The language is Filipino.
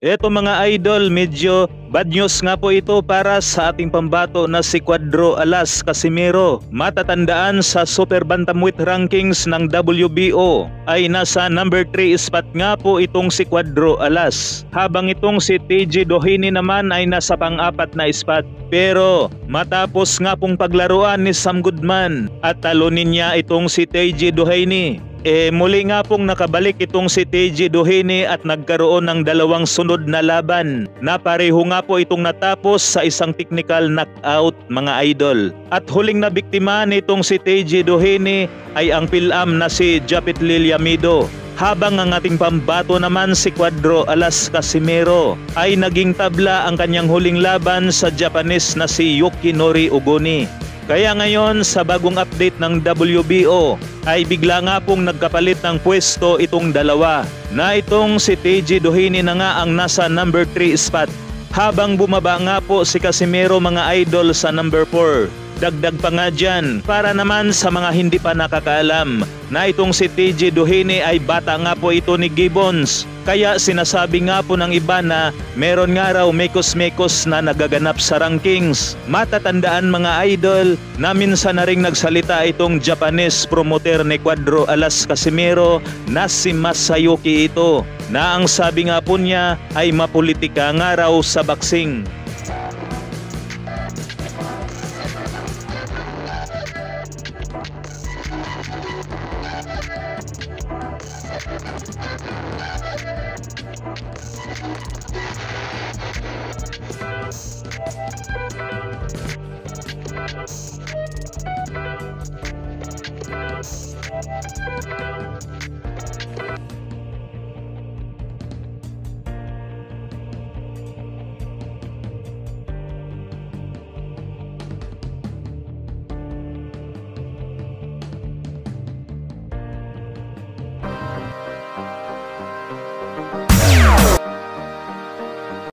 Eto mga idol, medyo bad news nga po ito para sa ating pambato na si Cuadro Alas Casimiro. Matatandaan sa Super Bantamweight Rankings ng WBO ay nasa number 3 spot nga po itong si Cuadro Alas. Habang itong si TJ Doheny naman ay nasa pang-4 na spot. Pero matapos nga pong paglaruan ni Sam Goodman at talunin niya itong si TJ Doheny, muli nga pong nakabalik itong si TJ Doheny at nagkaroon ng dalawang sunod na laban na pareho nga po itong natapos sa isang technical knockout mga idol. At huling na biktima nitong si TJ Doheny ay ang Pilam na si Japet Lilyamido. Habang ang ating pambato naman si Cuadro Alas Casimiro ay naging tabla ang kanyang huling laban sa Japanese na si Yukinori Ogoni. Kaya ngayon sa bagong update ng WBO ay bigla nga pong nagkapalit ng pwesto itong dalawa na itong si TJ Doheny na nga ang nasa number 3 spot. Habang bumaba nga po si Casimiro mga idol sa number 4. Dagdag pa nga dyan para naman sa mga hindi pa nakakaalam na itong si TJ Doheny ay bata nga po ito ni Gibbons. Kaya sinasabi nga po ng iba na meron nga raw mekos-mekos na nagaganap sa rankings. Matatandaan mga idol na minsan na ring nagsalita itong Japanese promoter ni Cuadro Alas Casimiro na si Masayuki ito, na ang sabi nga po niya ay mapolitika nga raw sa boxing.